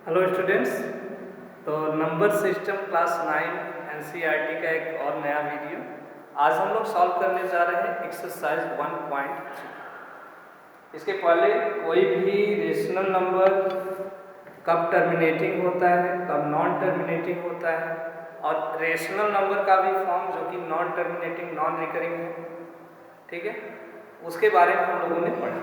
Hello students. तो number system class 9 NCERT का एक और नया वीडियो आज हम लोग सॉल्व करने जा रहे हैं एक्सरसाइज 1.3। इसके पहले कोई भी रेशनल नंबर कब टर्मिनेटिंग होता है, कब नॉन टर्मिनेटिंग होता है, और रेशनल नंबर का भी फॉर्म जो कि नॉन टर्मिनेटिंग नॉन रिकरिंग है, ठीक है, उसके बारे में हम लोगों ने पढ़ा।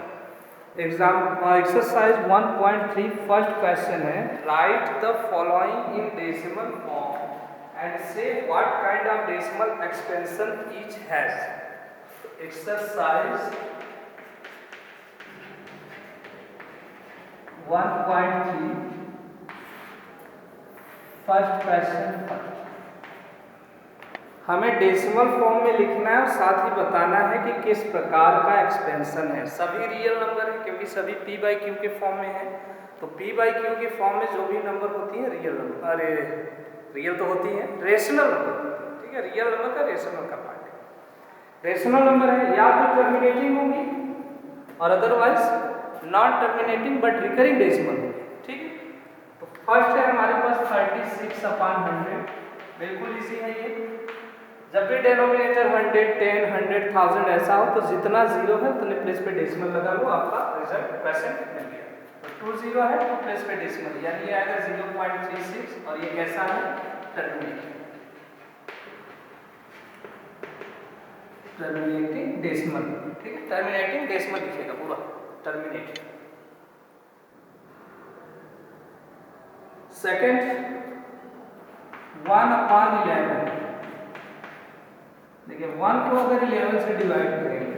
एक्सरसाइज 1.3 फर्स्ट क्वेश्चन है, write the following in decimal form and say what kind of decimal expansion each has. Exercise 1.3 first question हमें डेसिमल फॉर्म में लिखना है और साथ ही बताना है कि किस प्रकार का एक्सपेंशन है। सभी रियल नंबर है क्योंकि सभी p बाई क्यू के फॉर्म में है, तो p बाई क्यू के फॉर्म में जो भी नंबर होती है रियल नंबर, अरे रियल तो होती है, रेशनल नंबर होती है, ठीक है। रियल नंबर का रेशनल का पार्ट है। रेशनल नंबर है या तो टर्मिनेटिंग होंगी और otherwise non terminating but recurring decimal होगी, ठीक है। तो फर्स्ट है हमारे पास 36/100, बिल्कुल इजी है ये। जब भी डेनोमिनेटर 100, 10, 100, 1000 ऐसा हो तो जितना जीरो है उतने प्लेस पे डेसिमल लगा लो, आपका रिजल्ट परसेंट मिल गया। तो 2 जीरो है तो प्लेस पे डेसिमल, यानी ये आएगा 0.36 और ये कैसा है, टर्मिनेटिंग डेसिमल, ठीक है। टर्मिनेटिंग डेसिमल लिखेगा पूरा, टर्मिनेटिंग। सेकंड 1/11, देखिए 1 को अगर 11 से डिवाइड करेंगे तो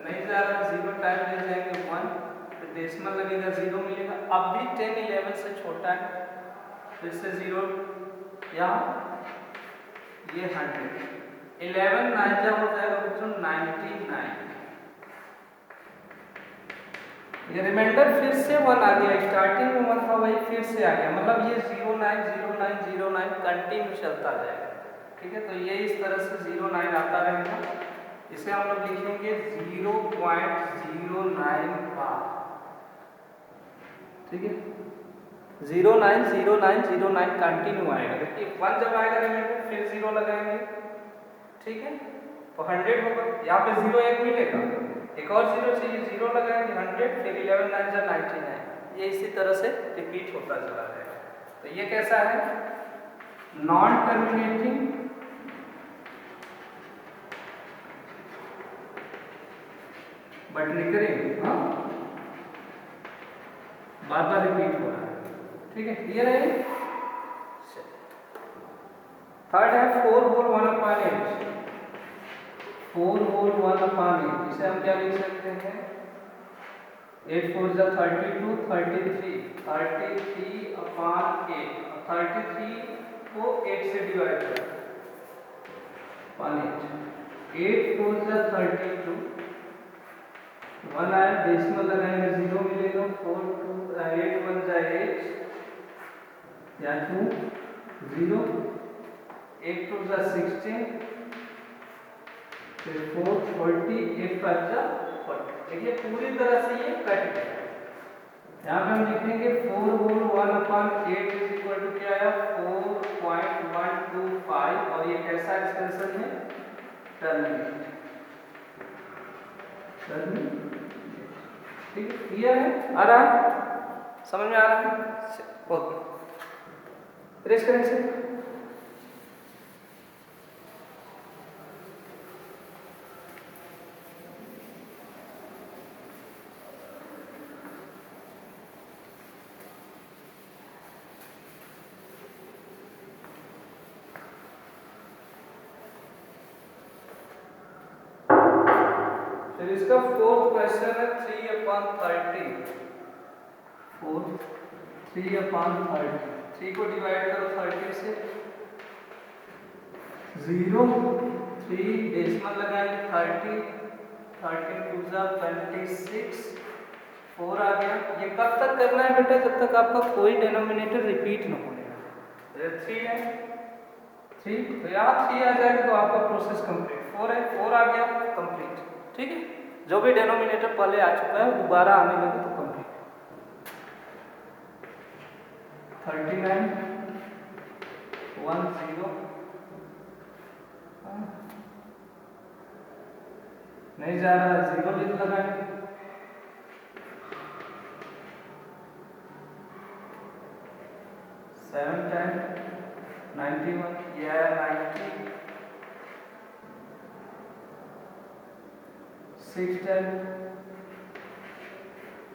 नहीं जा रहा, 0 टाइम ले जाएंगे 1 तो डेसिमल लगेगा 0 मिलेगा। अब भी 10 11 से छोटा है तो इससे 0 यहाँ, ये 100, 11 9 जा हो जाएगा बच्चों 99। ये रिमाइंडर फिर से 1 आ गया, स्टार्टिंग में 1 था वही फिर से आ गया, मतलब ये 090909 कंटिन्यू चलता जाएगा, ठीक है। तो ये इस तरह से 09 आता रहेगा, इसे हम लोग लिखेंगे 0.09 बार, ठीक है। 090909 कंटिन्यू आएगा, देखिए 1 जब आएगा रिमाइंडर फिर 0 लगाएंगे, ठीक है। तो 100 होगा, यहाँ पे 0 1 मिलेगा, एक और 0 चाहिए, 0 लगाएंगे 100, फिर 11 9 जा 99, ये इसी तरह से रिपीट होता चला जाएगा। तो ये कैसा है, नॉन टर्मिनेटिंग बट रिकरिंग, हाँ बार बार रिपीट हो रहा है, ठीक है। क्लियर है। थर्ड है 4 होल 1/8, 4 होल 1/8, इसे हम क्या लिख सकते हैं, 8 4 जा 32, 33, 33/8, 33 को 8 से डिवाइड करें, 8 4 जा 32, 1 आया डेसिमल लगाएंगे 0 मिलेगा, 4 2 8 1 जा 8 या 2 0, 8 2 जा 16, फिर 4 40, 8 5 जा 40। देखिए पूरी तरह से ये कट गया। यहाँ पे हम लिखेंगे 4 होल 1/8 इज इक्वल टू क्या आया, 4.125, और ये कैसा एक्सपेंशन है, टर्मिनेट, ठीक है। क्लियर है, आ रहा है, समझ में आ रहा है, बहुत प्रेस करें इसे। फिर इसका फोर्थ क्वेश्चन है 3/30, 3/30, 3 को डिवाइड करो 30 से, 0 3 डेसिमल लगाएंगे 30, 13 2 जा 26, 4 आ गया। ये कब तक करना है बेटा, जब तक आपका कोई डेनोमिनेटर रिपीट न होने लगे। 3 है, 3 तो यहाँ 3 आ जाएगा तो आपका प्रोसेस कंप्लीट। 4 है, 4 आ गया कंप्लीट, ठीक है। जो भी डेनोमिनेटर पहले आ चुका है दोबारा आने लगे तो कंप्लीट। 39 10 नहीं जा रहा, 0 लिख लगाएंगे। 7 10 91 90 6 10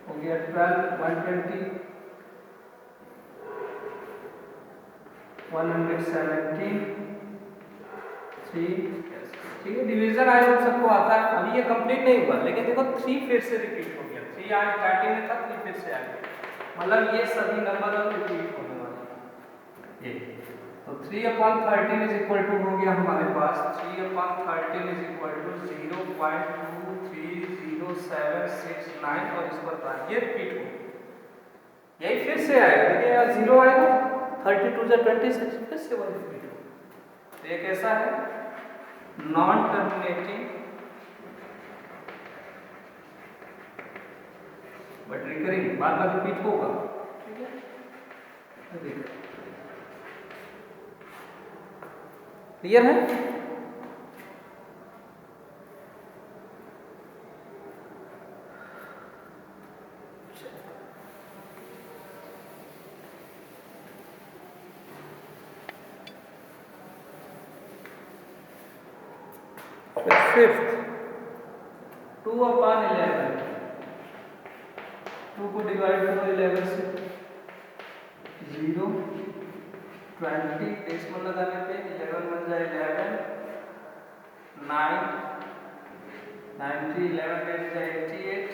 हो गया 12 120 117 3। ठीक है, डिवीजन आया हम सबको आता है। अभी ये कंप्लीट नहीं हुआ, लेकिन देखो 3 फिर से रिपीट हो गया। 3 आज स्टार्टिंग में था, 3 फिर से आ गया, मतलब ये सभी नंबर अब रिपीट होने वाले हैं। ये तो 3/13 इज इक्वल टू हो गया हमारे पास 3/13 इज इक्वल टू 0.23079 और इस पर ये रिपीट हो, यही फिर से आएगा। देखिए यहाँ 0 आएगा, 32 से 26 फिर से वही रिपीट हो। तो ये कैसा है, non terminating but recurring, bar bar repeat होगा। ठीक है, क्लियर है। फिफ्थ 2/11, 2 को डिवाइड करो 11 से, 0 20 डेसिमल लगाने पे 11 बन जाए 11 9 90 11 डेज जाए 88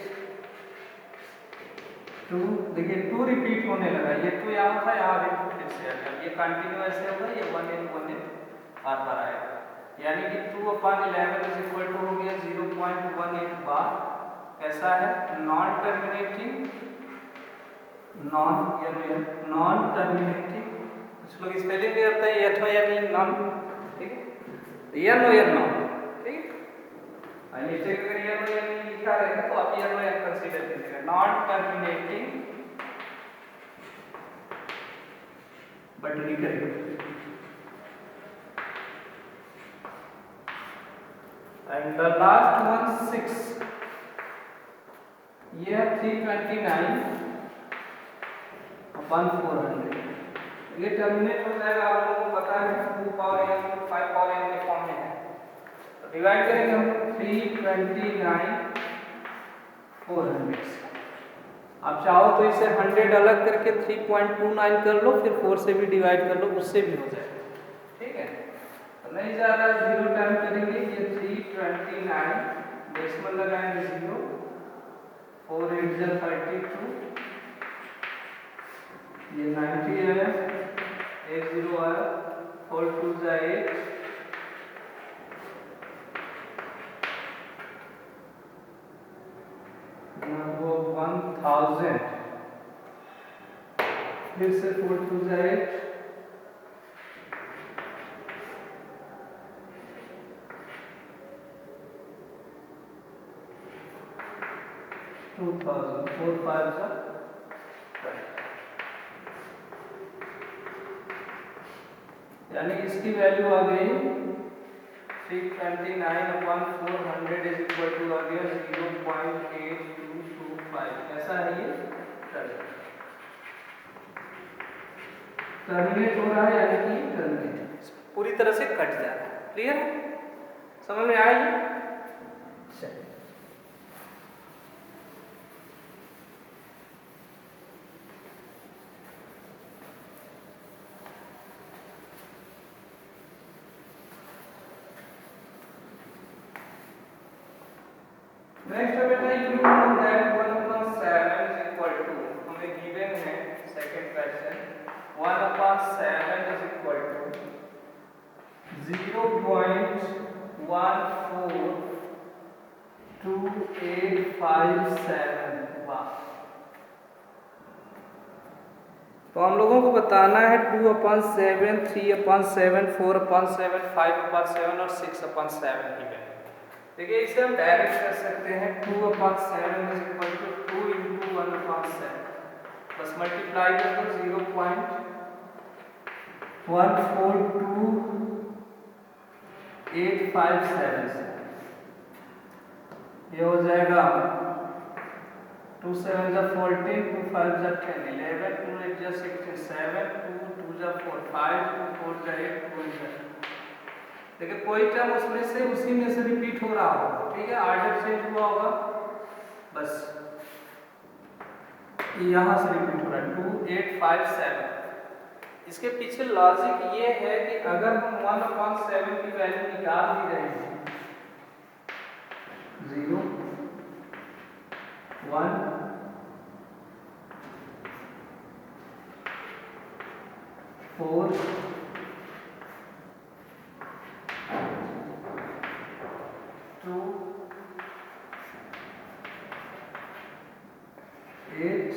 2। देखिए 2 रिपीट होने लगा, ये 2 यहाँ था, यहाँ भी 2 फिर से आ गया। ये कंटिन्यू ऐसे होगा, ये 1 in 1 in बार बार आएगा, यानी कि 2/11 इज इक्वल टू हो गया 0.18 बार। ऐसा है नॉन टर्मिनेटिंग, नॉन टर्मिनेटिंग, कुछ लोग स्पेलिंग भी करते हैं यथो यानी नॉन। ठीक है, यनो यनो, ठीक है, नीचे अगर यनो यानी लिखा रहेगा तो आप यनो या कंसीडर कीजिएगा। Non terminating but recurring. And the last one 6, ये 329/400, ये टर्मिनेट हो जाएगा। आप लोगों को पता है 2 पावर n 5 पावर n के फॉर्म में है, तो डिवाइड करेंगे हम 329/400। आप चाहो तो इसे 100 अलग करके 3.29 कर लो, फिर 4 से भी डिवाइड कर लो, उससे भी हो जाएगा। ठीक है, नहीं जा रहा, 0 टाइम करेंगे, ये 329 डेसिमल लगाएंगे 0 4 8 जा 32, ये 90 आया, 1 0 आया, 4 2 जा 8, वो 1000, फिर से 4 2 जा 8, 2000, 4 5 जा, यानी इसकी वैल्यू आ गई 329/400 इज इक्वल टू आ गया 0.8225। ऐसा है ये टर्मिनेट हो रहा है, यानी कि टर्मिनेट पूरी तरह से कट जा रहा है। क्लियर है, समझ में आया ये? चलिए, नेक्स्ट है बेटा, you know that 1/7 is equal to, हमें गिवन है second question, 1/7 is equal to 0.142857। तो हम लोगों को बताना है 2/7, 3/7, 4/7, 5/7 और 6/7 की वैल्यू। देखिए इसे हम डायरेक्ट कर सकते हैं, 2/7 इज इक्वल टू 2 × 1/7, बस मल्टीप्लाई कर दो 0.142857 से, ये हो जाएगा 2 7 जा 14, 2 5 जा 10, 11, 2 8 जा 16, 7, 2 2 जा 4, 5, 2 4 जा 8, 2 जा। देखिए कोई टर्म उसमें से उसी में से रिपीट हो रहा होगा, ठीक है, ऑर्डर चेंज हुआ होगा, बस यहाँ से रिपीट हो रहा है 2857। इसके पीछे लॉजिक ये है कि अगर हम 1/7 की वैल्यू निकाल दी रहे हैं 0 1 4 2 8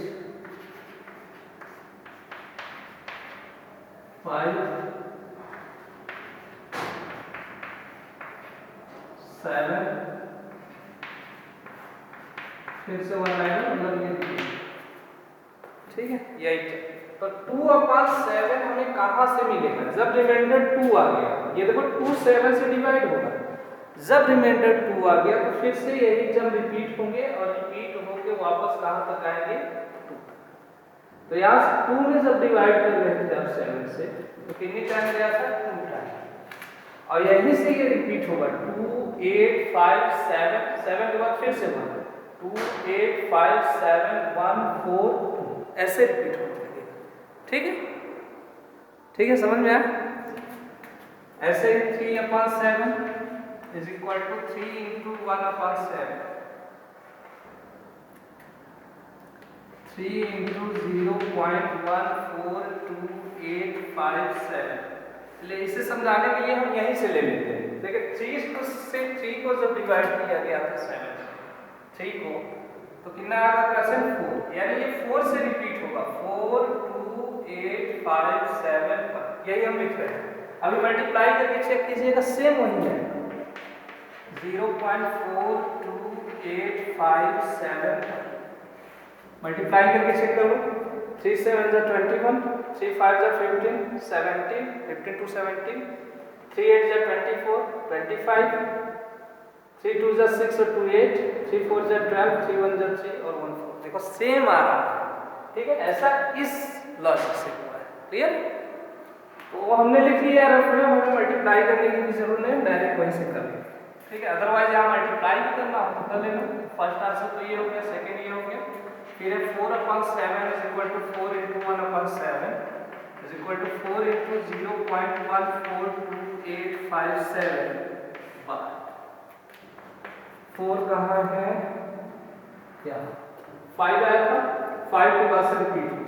5 7, फिर से 1 लाइन मतलब ये, ठीक है, यही। तो 2/7 हमें कहाँ से मिलेगा? जब रिमाइंडर 2 आ गया, ये देखो 2 7 से डिवाइड होगा, जब रिमाइंडर 2 आ गया तो फिर से यही टर्म रिपीट होंगे और रिपीट होके वापस कहाँ तक आएंगे? 2। तो यहाँ से 2 में जब डिवाइड कर रहे थे आप 7 से, तो कितनी टाइम गया था? 2 टाइम। और यहीं से ये रिपीट होगा 2 8 5 7, 7 के बाद फिर से 1, 2 8 5 7 1 4 2, ऐसे रिपीट होगा, ठीक है, ठीक है, समझ में आया? ऐसे ही 3/7 is equal to 3 into 1/7, 3 into 0.14287। चलिए इसे समझाने के लिए हम यहीं से ले लेते हैं। देखिए 3 को जब डिवाइड किया गया था 7 3 को, तो कितना आएगा परसेंट? 4, यानी ये 4 से रिपीट होगा 42857 पर, यही हम लिख रहे हैं। अभी मल्टीप्लाई करके चेक कीजिएगा, सेम वही है 0.42857 पर। मल्टीप्लाई करके चेक कर लो, 3 7 जा 21, 3 5 जा 15 17, 15 to 17, 3 8 जा 24 25, 3 2 जा 6 और 2 8, 3 4 जा 12, 3 1 जा 3 और 1 4। देखो सेम आ रहा है, ठीक है, ऐसा इस लॉजिक से हुआ है। क्लियर? तो वो हमने लिख लिया रेफरेंस, हमें मल्टीप्लाई करने की भी जरूरत नहीं, डायरेक्ट वहीं से कर लेंगे, ठीक है। अदरवाइज यहाँ मल्टीप्लाई भी करना हो तो कर लेना। फर्स्ट आंसर तो ये हो गया, सेकंड ये हो गया, फिर 4/7 is equal to 4 into 1/7 is equal to 4 into 0.14287 bar 4 कहाँ है? क्या 5 आया था, 5 के बाद से रिपीट होगा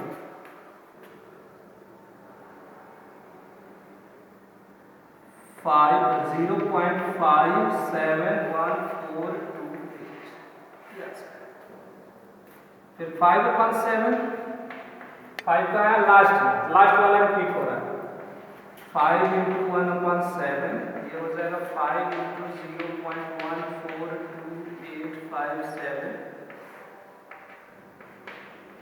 0.571428। फिर 5/7, 5 का है लास्ट में, लास्ट वाला रिपीट हो रहा है 5 इंटू 1/7, ये हो जाएगा 5 इंटू 0.14287,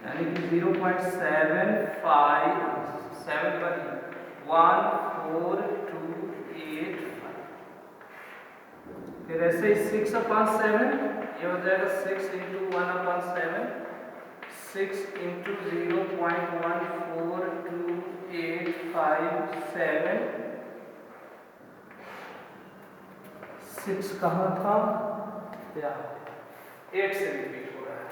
यानी कि 0.7571428। फिर ऐसे ही 6/7, ये हो जाएगा 6 इंटू 1/7, 6 इंटू 0.14287, 6 कहाँ था? 8 से रिपीट हो रहा है,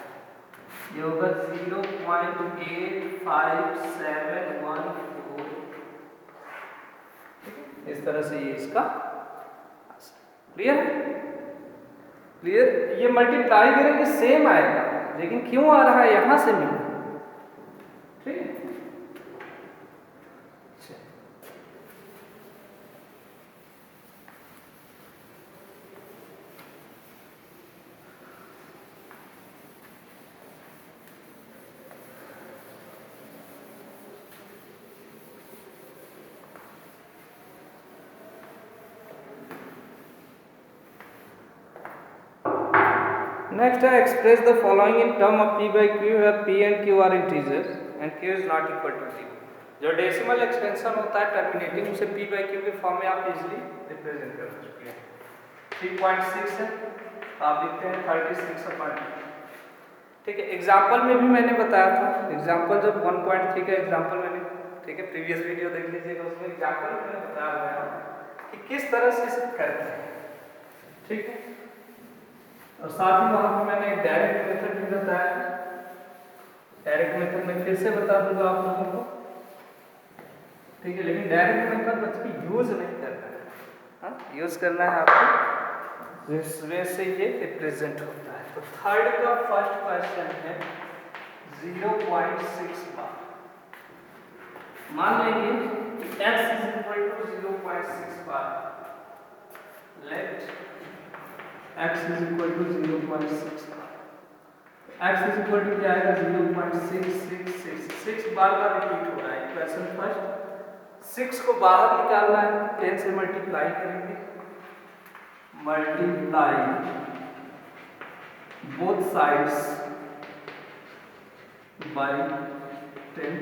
ये होगा 0.85714। इस तरह से ये इसका क्लियर है? क्लियर? ये मल्टीप्लाई करेंगे सेम आएगा, लेकिन क्यों आ रहा है यहां से मिला, ठीक है। Next, I express the following in term of P by Q, where P and Q are integers and q is not equal to 0। जो डेसिमल एक्सपेंशन होता है टर्मिनेटिंग, उसे p बाई q के फॉर्म में आप इजीली रिप्रेजेंट कर सकते हैं। 3.6 है, आप लिखते हैं 36/2। ठीक है, एग्जाम्पल में भी मैंने बताया था, एग्जाम्पल जब 1.3 का एग्जाम्पल मैंने, ठीक है, प्रीवियस वीडियो देख लीजिएगा, उसमें एग्जाम्पल मैंने बताया हुआ है कि किस तरह से इसे करते हैं। ठीक है, और साथ ही वहाँ पर मैंने एक डायरेक्ट मेथड भी बताया। डायरेक्ट मेथड में फिर से बता दूंगा आप लोगों को, ठीक है, लेकिन डायरेक्ट मेथड बच्चे यूज नहीं करना है, हाँ, यूज करना है आपको जिस वे से ये रिप्रेजेंट होता है। तो थर्ड का फर्स्ट क्वेश्चन है 0.6 बार। मान लेंगे कि x is equal to 0.6 bar, let x is equal to 0.6 bar. x is equal to क्या आएगा, 0.6666 बार बार रिपीट हो रहा है। क्वेश्चन फर्स्ट, 6 को बाहर निकालना है, 10 से मल्टीप्लाई करेंगे, मल्टीप्लाई बोथ साइड्स बाय 10,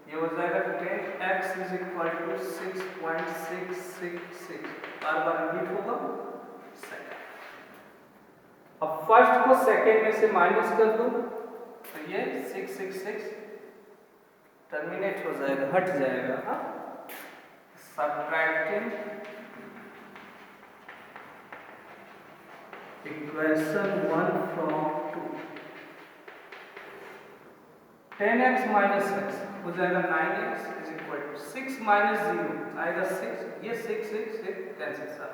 ये हो जाएगा 10x is equal to 6.666 bar bar repeat होगा सेकंड। अब फर्स्ट को सेकंड में से माइनस कर दो तो ये 666 टर्मिनेट हो जाएगा, हट जाएगा। हाँ, subtracting equation 1 from 2, 10x minus x हो जाएगा 9x is equal to 6 minus 0 आएगा 6, ये 6 cancel sir,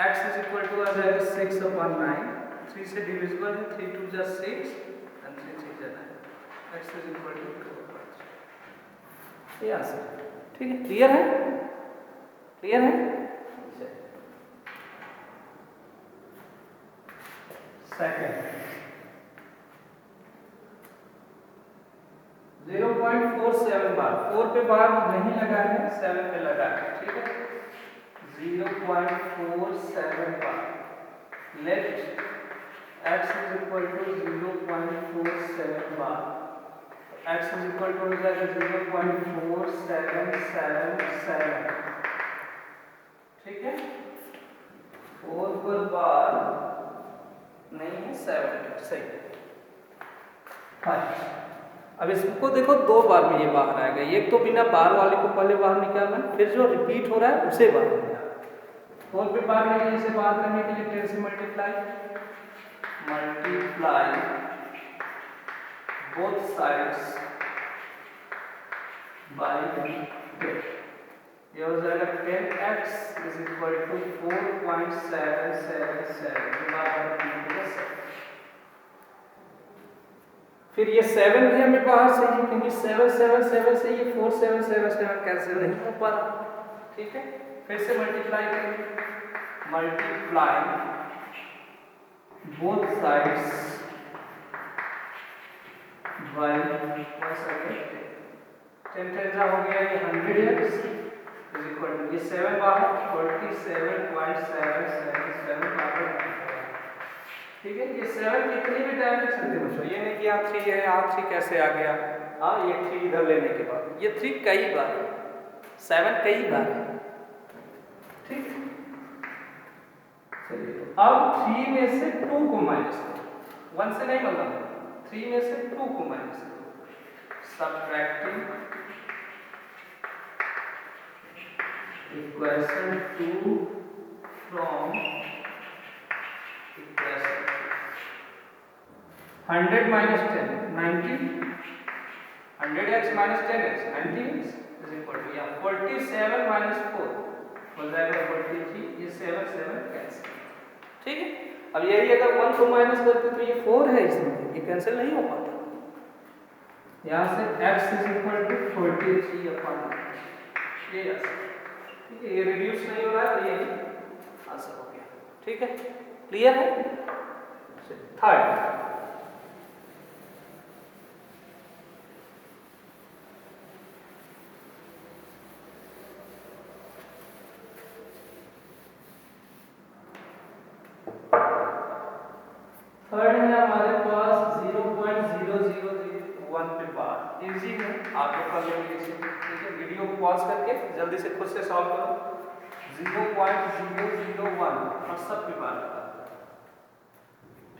x is equal to आ जाएगा 6/9, 3 से डिविजिबल है, 3 2 जा 6 एंड 3 3 जा 9, x इज इक्वल टू 2/3। ये आंसर, ठीक है, क्लियर है, क्लियर है। सेकंड 0.47 बार, 4 पे बार नहीं लगा है, 7 पे लगा है, ठीक है, 0.47 bar, let x is equal to 0.47 bar, x is equal to हो जाएगा 0.4777, ठीक है, 4 पर बार नहीं है, 7 सही। अब इसको देखो, 2 बार में ये बाहर आएगा, एक तो बिना बार वाले को पहले बाहर निकालना, फिर जो रिपीट हो रहा है उसे बाहर निकालना। 4 पे बार नहीं है, इसे बाहर करने के लिए 10 से मल्टीप्लाई बोथ साइड्स बाय 10, ये हो जाएगा 10x इज इक्वल टू 4.777। फिर ये 7 भी हमें बाहर से ही, क्योंकि 777 से ये 4777 कैंसिल नहीं हो पा रहा, ठीक है, फिर से मल्टीप्लाई करेंगे, मल्टीप्लाई बोथ साइड्स बाय 10 हो गया, ये 100x इज इक्वल टू, ये 7 बाहर 47.777 बाहर, ठीक है। ये 7 कितनी भी डायरेक्शन थे बच्चों, ये नहीं कि यहाँ 3 है, यहाँ 3 कैसे आ गया, हाँ, ये 3 इधर लेने के बाद ये 3 कई बार, 7 कई बार, ठीक है। चलिए, अब 3 में से 2 को माइनस करो, 1 से नहीं मतलब, 3 में से 2 को माइनस करो, subtracting equation 2 from equation 100 minus 10 90, 100x minus 10x 90x is equal to, या 47 minus 4 हो जाएगा 43, ये 7 कैंसिल, ठीक है। अब यही अगर 1 को माइनस करते तो ये 4 है, इसमें ये कैंसिल नहीं हो पाता, यहाँ से x is equal to 43/9, ये आंसर, ठीक है, ये रिड्यूस नहीं हो रहा है, तो ये आंसर हो गया, ठीक है, क्लियर है। थर्ड, थर्ड है हमारे पास 0.000 1 पे बार। इजी है, आप लोग कर लेंगे इसे। ठीक है, वीडियो को पॉज करके जल्दी से खुद से सॉल्व करो। 0.001 और सब पे बार लगा।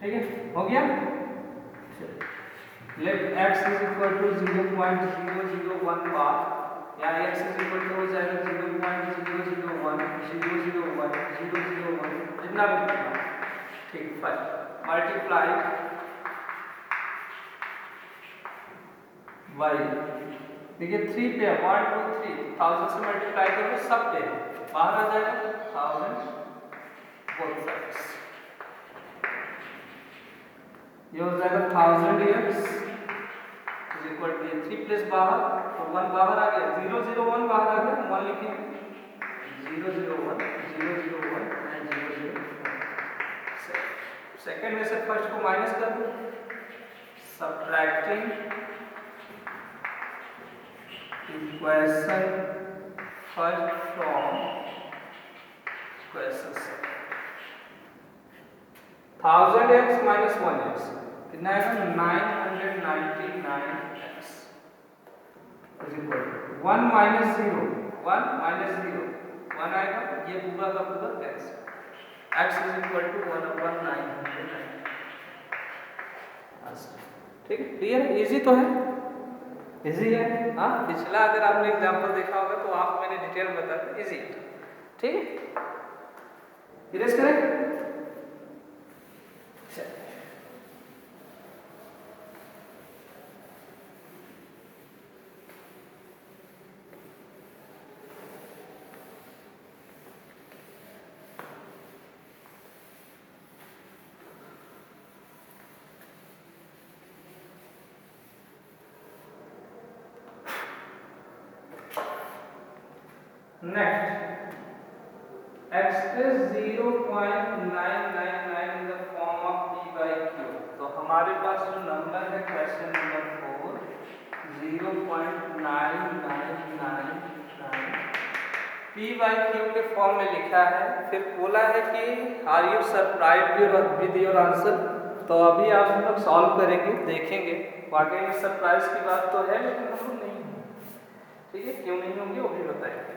ठीक है, हो गया। Let x is equal to 0.001 bar, या x इज इक्वल टू हो जाएगा 0.001 जितना भी लिखना। ठीक, 5 मल्टीप्लाई बाई, देखिए 3 पे 1 2 3 1000 से मल्टीप्लाई करो सब पे बाहर आ जाएगा 1000 बोथ साइड्स। ये हो जाएगा 1000x is equal to 3 plus बाहर तो 1 बाहर आ गया, 001 बाहर आ गया, 1 लिखेंगे 001 001 एंड 001। सेकंड में से फर्स्ट को माइनस कर दो, subtracting equation first from equation second. 1000x minus 1x कितना आएगा 999x is equal to 1 minus 0 1 आएगा, ये पूरा का पूरा cancel. x is equal to 1/999। ठीक है, क्लियर है, इजी तो है, इजी है। हाँ, पिछला अगर आपने एग्जांपल देखा होगा तो आप मैंने डिटेल में बता दिया, इजी। ठीक है, इरेज करें। Next, x is 0.999 in the form of p by q। तो हमारे पास जो नंबर है question number 4 0.9999 p by q के फॉर्म में लिखा है। फिर बोला है कि are you surprised with your answer. तो अभी आप लोग सॉल्व करेंगे, देखेंगे वाकई में सरप्राइज की बात तो है, लेकिन हम लोग नहीं है। ठीक है, क्यों नहीं होंगे वो भी बताएंगे।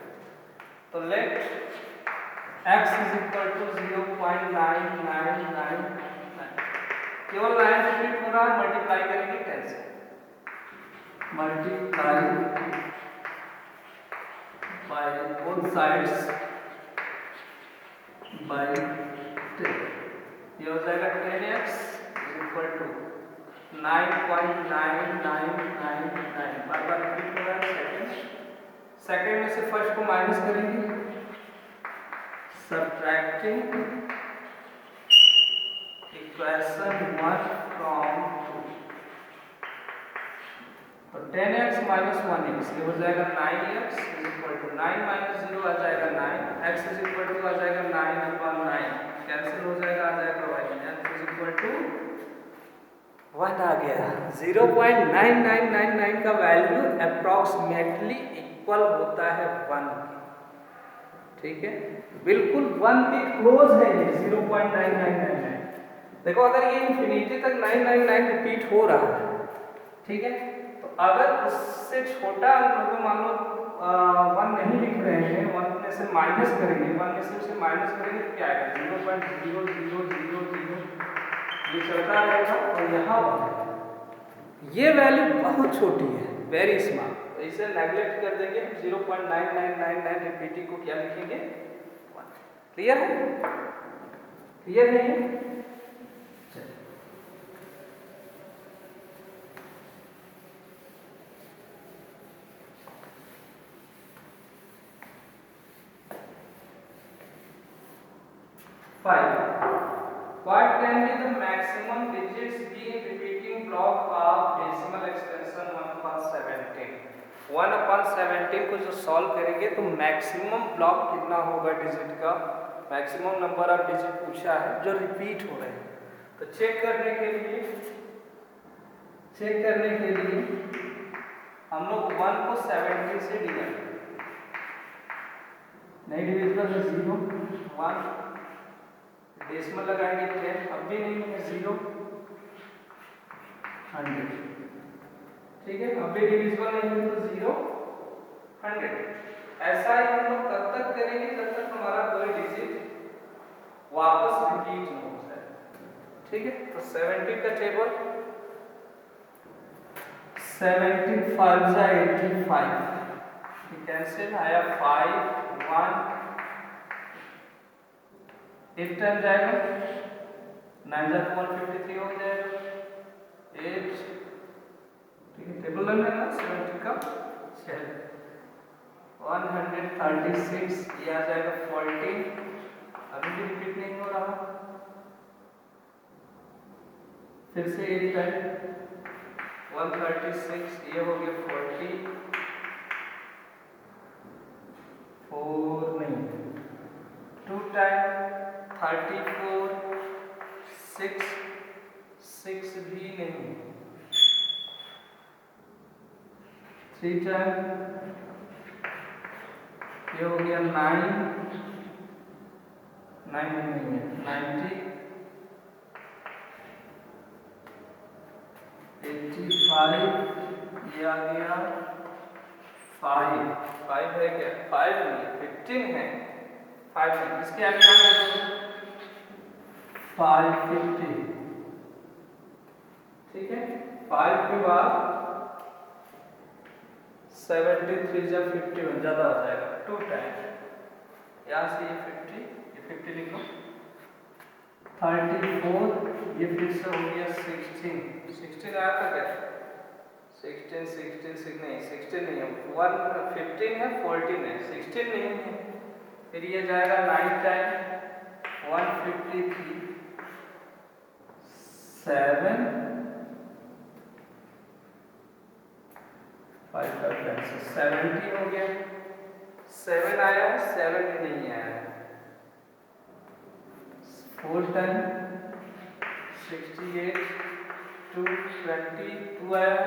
तो let x is equal to 0.999, केवल 9 रिपीट हो रहा है, मल्टीप्लाई करेंगे 10 से, multiply by both sides by 10। ये हो जाएगा 10x इज इक्वल टू 9.9999। बार बार रिपीट हो रहा है। सेकेंड में से फर्स्ट को माइनस करेंगे, सब्ट्रैक्टिंग इक्वेशन 1 फ्रॉम 2। तो 10x माइनस 1x ये हो जाएगा 9x is equal to 9 minus 0 आ जाएगा 9, x इज इक्वल टू आ जाएगा 9/9, कैंसिल हो जाएगा, आ जाएगा y इज इक्वल टू 1 आ गया। 0.9999 का वैल्यू अप्रॉक्सीमेटली इक्वल होता है 1 के। ठीक है, बिल्कुल 1 के क्लोज है ये 0.9999। देखो अगर ये इंफिनिटी तक 999 रिपीट हो रहा है, ठीक है, तो अगर उससे छोटा अंक मान लो 1 नहीं लिख रहे हैं, 1 में से माइनस करेंगे, 1 में से उसे माइनस करेंगे तो क्या आएगा 0.0000, ये चलता रहेगा और यहाँ ये वैल्यू बहुत छोटी है, वेरी स्मॉल। तो इसे नेगलेक्ट कर देंगे, 0.9999 रिपीटिंग को क्या लिखेंगे 1। क्लियर है, क्लियर है ये। What can be the maximum digits be in repeating block of decimal extension 1/17? 1/17 को जो सॉल्व करेंगे तो मैक्सिमम ब्लॉक कितना होगा डिजिट का, मैक्सिमम नंबर ऑफ डिजिट पूछा है जो रिपीट हो रहे हैं। तो चेक करने के लिए हम लोग 1 को 70 से डिवाइड, नहीं डिविजिबल है 0, 1 डेसिमल लगाएंगे 10, अब भी नहीं है 0, 100। ठीक है, अब भी डिविजिबल नहीं है तो 0 100। ऐसा ही हम लोग तब तक करेंगे जब तक हमारा कोई डिजिट वापस रिपीट न हो जाए। ठीक है, तो 70 का टेबल 75 जा 85, कैंसिल आया 5 1 8 टाइम जाएगा 9 जा 153 हो जाएगा 8। ठीक है, टेबल रन है ना 70 का। चल 136 ये आ जाएगा 40, अभी भी रिपीट नहीं हो रहा। फिर से 8 टाइम 136 ये हो गया 40 4 नहीं 2 टाइम 34 6 भी नहीं 3 टाइम ये हो गया 9 नहीं है 90 85 ये आ गया 5 है क्या 5 नहीं 15 है 5 नहीं, इसके आगे आ गया 550। ठीक है, 5 के बाद 73 जब 51 ज्यादा हो जाएगा 2 टाइम यहाँ से ये 50 लिख लो 34 ये फिर से हो गया 16 आया था क्या 16 नहीं 16 नहीं है 15 है 14 है 16 नहीं है। फिर ये जाएगा 9 टाइम 153 7 5 का कैंसिल 70 हो गया 7 आया 7 भी नहीं आया 4 टाइम 68 222 आया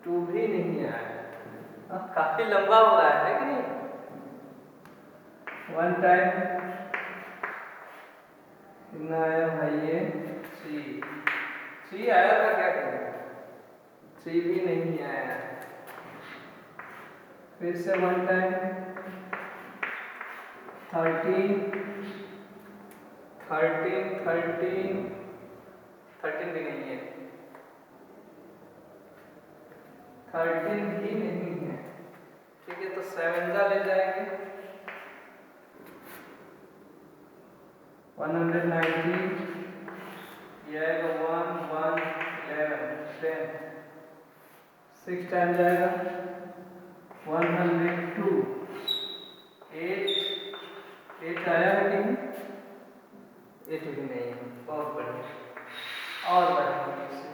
2 भी नहीं आया। काफी लंबा हो रहा है कि नहीं। 1 टाइम कितना आया भाई ये 3 आया था क्या करें 3 भी नहीं आया। फिर से 1 टाइम 13 भी नहीं है 13 भी नहीं है। ठीक है, तो 7 जा ले जाएंगे 190 ये आएगा 1 1 11 10 6 टाइम जाएगा 102 8 आया है कि नहीं 8 भी नहीं है। बहुत बढ़िया और बढ़िया इससे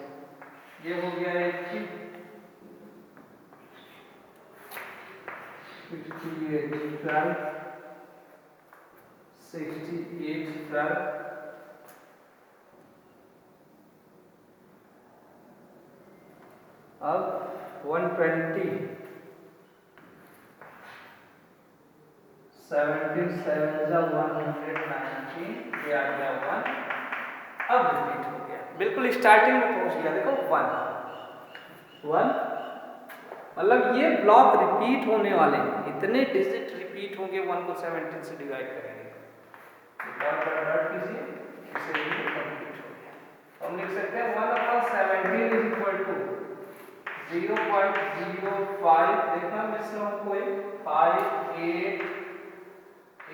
ये हो गया 80 68 12 68 12 अब 120 77 जा 119 ये आ गया 1। अब रिपीट हो गया बिल्कुल स्टार्टिंग में पहुंच गया देखो 1 मतलब ये ब्लॉक रिपीट होने वाले हैं इतने डिजिट रिपीट होंगे 1 को 17 से डिवाइड करेंगे कीजिए इसे कंप्लीट हो गया। हम लिख सकते हैं 1/17 इज इक्वल टू 0.05 देखना मिश्र हो कोई 5 8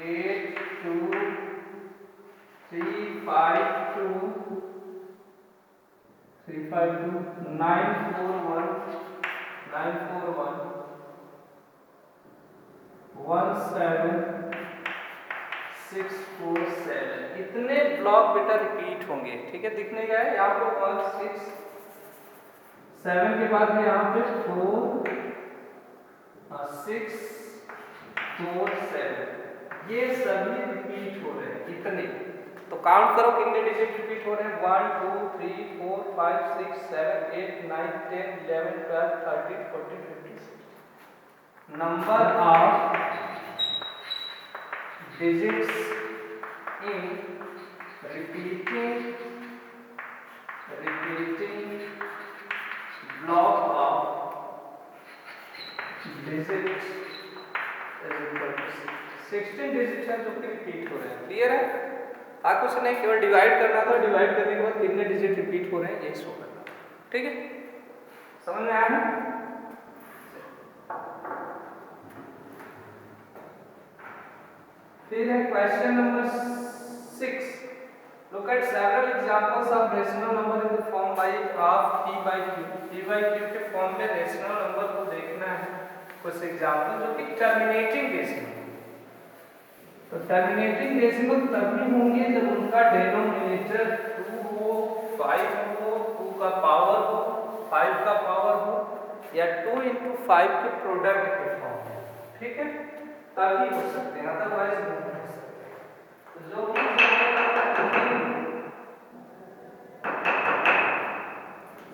8 2 3 5 2 3 5 2 941 941 17647 इतने ब्लॉक बेटा रिपीट होंगे। ठीक है, दिखने का है यहाँ पे 1 6 7 के बाद में यहाँ पे 4 6 4 7 ये सभी रिपीट हो रहे हैं इतने। तो काउंट करो कितने डिजिट रिपीट हो रहे हैं 1 2 3 4 5 6 7 8 9 10 11 12 13 14 15 16 number of digits in repeating digit is equal to 16 digit है जो कि रिपीट हो रहे हैं। क्लियर है? कुछ नहीं, केवल डिवाइड करना था, डिवाइड करने के बाद कितने डिजिट रिपीट हो रहे हैं ये शो करना। ठीक है, समझ में आया ना? फिर है question number 6। Look at several examples of rational number in the form by of p by q। p by q के फॉर्म में रेशनल नंबर को देखना है। कुछ एग्जांपल जो कि टर्मिनेटिंग डेसिमल। तो टर्मिनेटिंग डेसिमल तभी होंगे जब उनका डिनोमिनेटर 2 हो, 5 हो, 2 का पावर हो, 5 का पावर हो, या 2 into 5 के प्रोडक्ट के फॉर्म में। ठीक है, तभी हो सकते हैं, अदरवाइज नहीं हो सकते। तो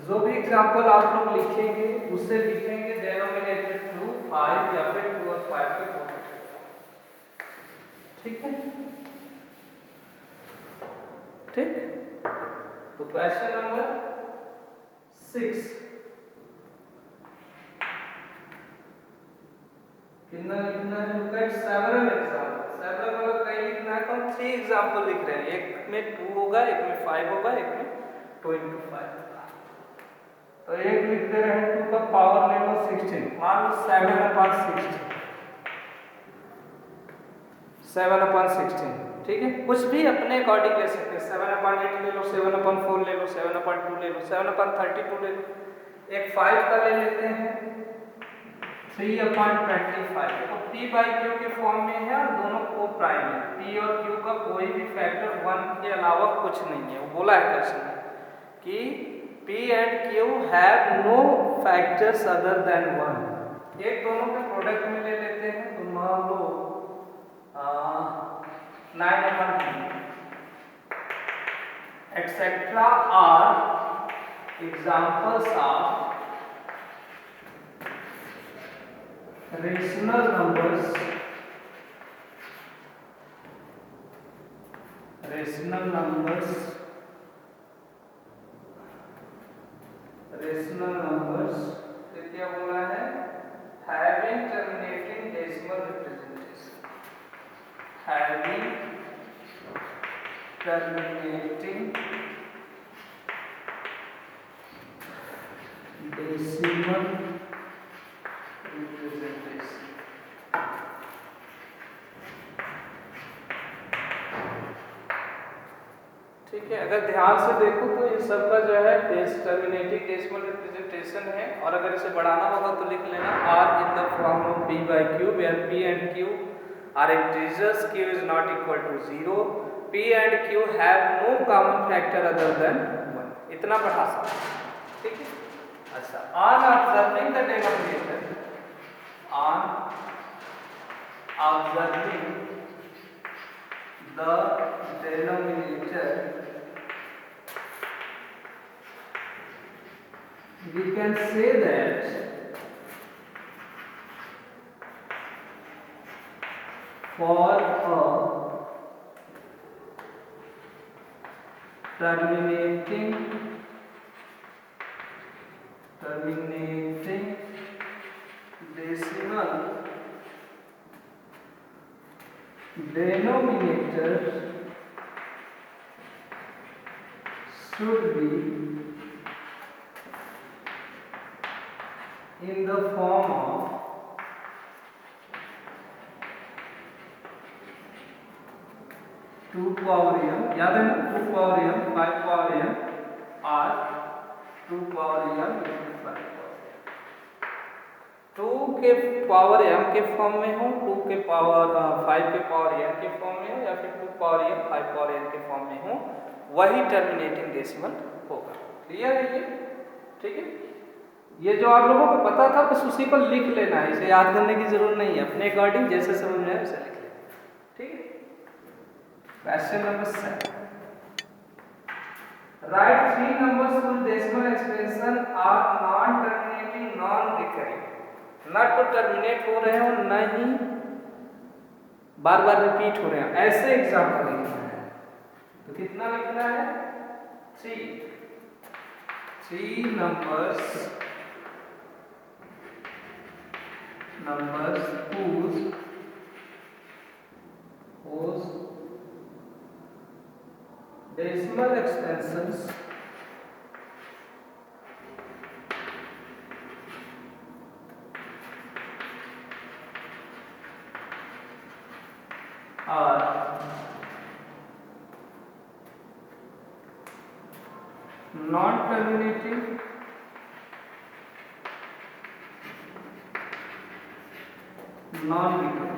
जो भी एग्जांपल आप लोग लिखेंगे उससे लिखेंगे डिनोमिनेटर 2, 5 या फिर 2 और 5 के प्रोडक्ट। ठीक है, ठीक। तो क्वेश्चन नंबर 6 कितना लिखना है? Look at several example. Several मतलब कई लिखना है, तो हम 3 एग्जांपल लिख रहे हैं। एक में 2 होगा, एक में 5 होगा, एक में 2 into 5 होगा। तो एक लिख दे रहे हैं 2 का पावर ले लो 16, मान लो 7/16, 7/16। ठीक है, कुछ भी अपने अकॉर्डिंग ले सकते हैं। 7/8 ले लो, 7/4 ले लो, 7/2 ले लो, 7/32 ले लो। एक 5 का ले लेते हैं 3/25। तो p बाई q के फॉर्म में है और दोनों को प्राइम है। p और q का कोई भी फैक्टर 1 के अलावा कुछ नहीं है। वो बोला है क्वेश्चन में कि p and q have no factors other than 1। एक दोनों के प्रोडक्ट में ले लेते हैं, तो मान लो 9/3 etcetera are examples of rational numbers फिर क्या बोला है? having terminating decimal representation, having terminating decimal representation। ठीक है, अगर ध्यान से देखो तो ये सबका जो है टर्मिनेटिंग डेसिमल रिप्रेजेंटेशन है। और अगर इसे बढ़ाना होगा तो लिख लेना r in the form of p by q where p and q are integers, q is not equal to 0, p and q have no common factor other than 1। इतना बढ़ा सकते हैं। ठीक है, अच्छा, on observing the denominator, on observing the denominator, we can say that for a terminating decimal denominator should be in the form of 2 power m, याद है ना, 2 power m, 5 power m और 2 power m into 5 power m। 2 के power m के form में हो, 2 के power 5 के पावर n के फॉर्म में हो, या फिर 2 पावर m 5 पावर n के फॉर्म में हो, वही टर्मिनेटिंग डेसिमल होगा। क्लियर है ये? ठीक है, ये जो आप लोगों को पता था बस उसी को लिख लेना है, इसे याद करने की जरूरत नहीं है। अपने अकॉर्डिंग जैसे समझ में आए उसे लिख लेना। ठीक है, question number 7। Right 3 numbers whose decimal expression are non terminating non recurring। ना तो टर्मिनेट हो रहे हैं और ना ही बार बार रिपीट हो रहे हैं, ऐसे एग्जाम्पल लिखना है। तो कितना लिखना है? 3 numbers numbers whose decimal extensions are non-terminating non-recurring।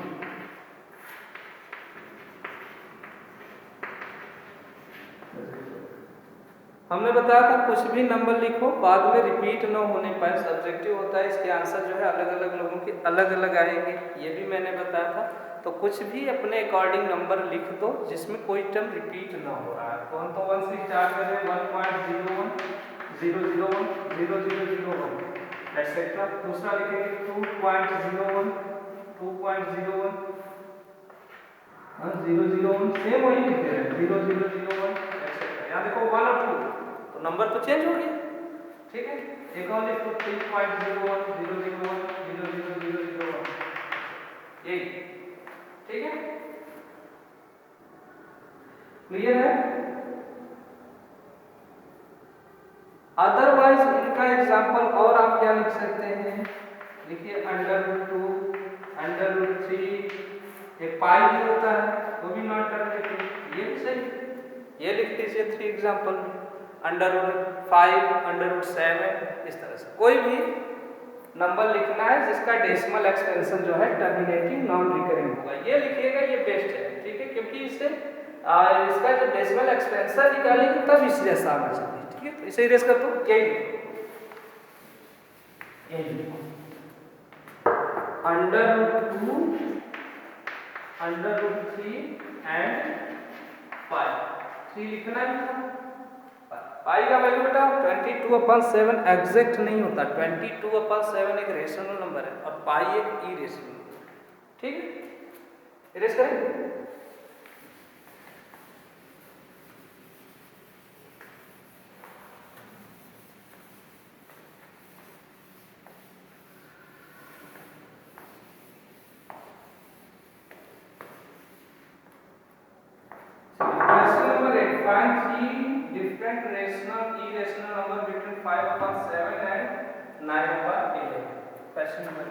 हमने बताया था कुछ भी नंबर लिखो बाद में रिपीट न होने पाए, सब्जेक्टिव होता है, इसके आंसर जो है अलग अलग लोगों के अलग अलग आएंगे, ये भी मैंने बताया था। तो कुछ भी अपने अकॉर्डिंग नंबर लिख दो जिसमें कोई टर्म रिपीट ना हो रहा है। तो 1 से स्टार्ट करें 1.01 001 0001 एक्सेट्रा। दूसरा लिखेंगे 2.01 2.01 001 सेम वही लिखे हैं 0001 एक्सेट्रा। यहाँ देखो 1 और 2 तो नंबर तो चेंज हो गया, ठीक है। एक और लिखो 3.01 001 00001 यही, ठीक है, क्लियर है। अदरवाइज इनका एग्जांपल और आप क्या लिख सकते हैं, लिखिए √2 √3, एक पाई भी होता है वो भी नॉन टर्मिनेटिव, ये भी सही, ये लिख दीजिए 3 एग्जांपल में, √5 √7, इस तरह से कोई भी नंबर लिखना है जिसका डेसिमल एक्सपेंशन जो है टर्मिनेटिंग नॉन रिकरिंग होगा, ये लिखिएगा, ये बेस्ट है, ठीक है, क्योंकि इससे इसका जो डेसिमल एक्सपेंशन निकालेंगे तब इस जैसा आना चाहिए, ठीक है। तो इसे इरेज कर दो, यही लिखो √2 √3 एंड पाई, 3 लिखना है। पाई का वैल्यू बेटा 22/7 एग्जैक्ट नहीं होता, 22/7 एक रेशनल नंबर है और पाई एक इरेशनल, ठीक है। इरेज करें, find 3 different rational irrational number between 5/7 and 9/11। Question number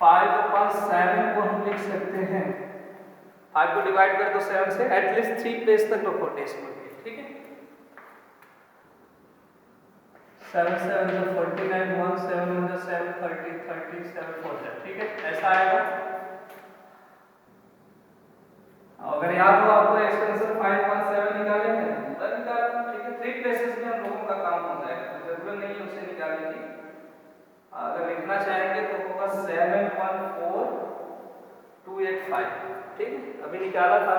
5/7 को हम लिख सकते हैं, 5 को डिवाइड कर दो 7 से, एटलीस्ट 3 प्लेस तक रखो डेसिमल के, ठीक है। 7 7 49 1 7 1 7 30 30 7 4, ठीक है, ऐसा आएगा। अगर याद हो आपको एक्सपेंशन 5/7 निकालेंगे पूरा निकालना, ठीक है। 3 प्लेसेस में हम लोगों का काम हो जाएगा, तो जरूरत नहीं है उसे निकालने की। अगर लिखना चाहेंगे तो होगा 714285, ठीक है, अभी निकाला था।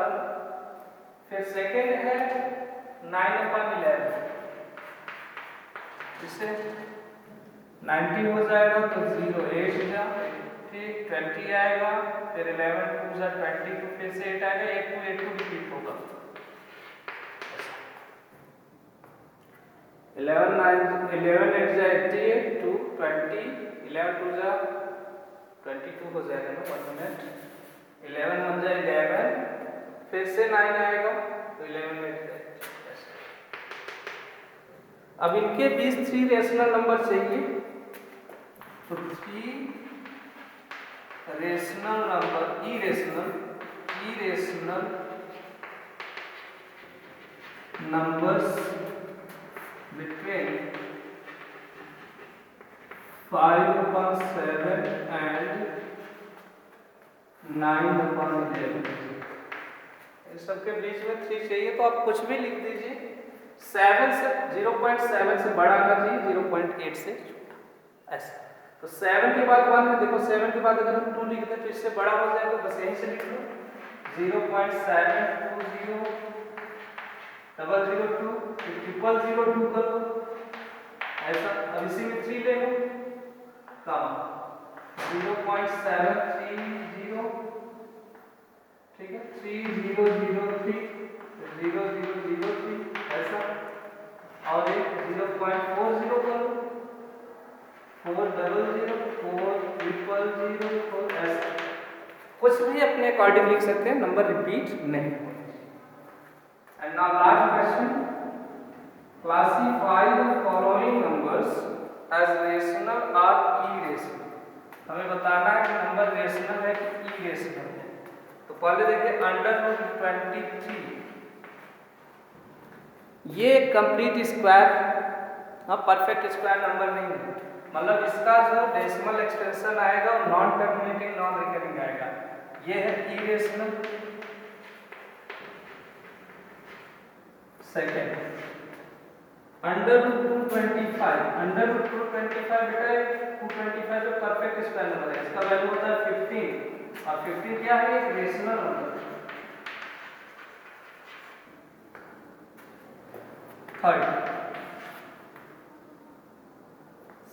फिर सेकंड है 9/11, इससे 90 हो जाएगा तो 08 जा, ठीक, 20 आएगा, फिर 11 2 जा 22, फिर से 8 आएगा, 8 2 8 2 रिपीट होगा। 11 8 जा 88 2 20, 11 2 जा 22 हो जाएगा ना, 1 मिनट, 11 1 जा 11, फिर से 9 आएगा तो 11 8 जाएगा। अब इनके बीच 3 रेशनल नंबर चाहिए, तो 3 rational number irrational numbers between 5/7 and 9/11, इस सबके बीच में 3 चाहिए, तो आप कुछ भी लिख दीजिए। 7 से 0.7 से बड़ा आना चाहिए, 0.8 से छोटा, ऐसा। तो 7 के बाद 1 है, देखो 7 के बाद अगर हम 2 लिख दें तो इससे बड़ा हो जाएगा, बस यहीं से लिख लो 0.720 002 0002 कर लो, ऐसा। अब इसी में 3 ले लो, कम 0.730, ठीक है, 3003 0003, ऐसा। और एक 0.40 कर लो, 400 400 004 ऐसे कुछ भी अपने अकॉर्डिंग लिख सकते हैं, नंबर रिपीट नहीं होने चाहिए। And now last question, classify the following numbers as rational और इरेशनल। हमें बताना है कि नंबर रेशनल है कि इरेशनल है। तो पहले देखिए √23, ये कंप्लीट स्क्वायर, हाँ परफेक्ट स्क्वायर नंबर नहीं है, मतलब इसका जो डेसिमल एक्सटेंशन आएगा वो नॉन टर्मिनेटिंग नॉन रिकरिंग आएगा, ये है इरेशनल। सेकेंड √225, √225 बेटा 225 तो परफेक्ट स्क्वायर नंबर है, इसका वैल्यू होता है 15 और 15 क्या है, एक रेशनल नंबर। थर्ड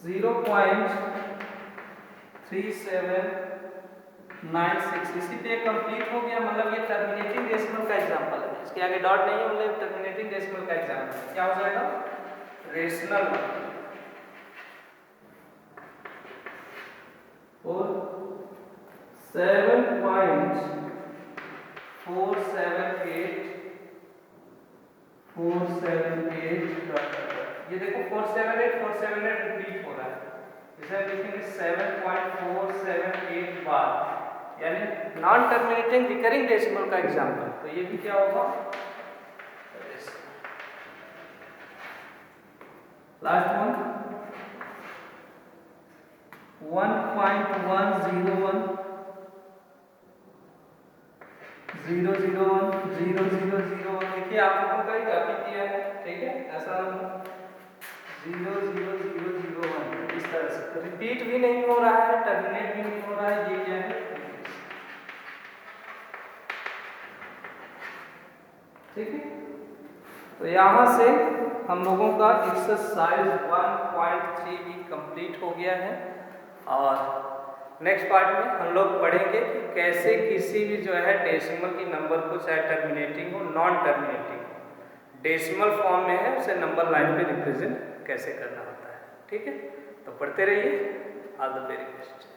0.3796, इसी पे कंप्लीट हो गया, मतलब ये टर्मिनेटिंग डेसिमल का एग्जांपल है, इसके आगे डॉट नहीं है, मतलब टर्मिनेटिंग डेसिमल का एग्जांपल है। क्या हो जाएगा, रेशनल नंबर। और 7.478 ये देखो 478 रिपीट हो रहा है, इसे लिखेंगे 7.478 बार, यानी नॉन टर्मिनेटिंग रिकरिंग डेसिमल का एग्जांपल। तो ये भी क्या होगा, लास्ट वन 1.101 001 0001, देखिए आप लोगों का ही कॉपी किया है, ठीक है, ऐसा 00001 इस तरह से, तो रिपीट भी नहीं हो रहा है, टर्मिनेट भी नहीं हो रहा है, ये क्या है, ठीक है। तो यहाँ से हम लोगों का एक्सरसाइज 1.3 भी कंप्लीट हो गया है, और नेक्स्ट पार्ट में हम लोग पढ़ेंगे कि कैसे किसी भी जो है डेसिमल की नंबर को, चाहे टर्मिनेटिंग हो नॉन टर्मिनेटिंग डेसिमल फॉर्म में है, उसे नंबर लाइन पे रिप्रेजेंट कैसे करना होता है, ठीक है। तो पढ़ते रहिए, ऑल द वेरी बेस्ट।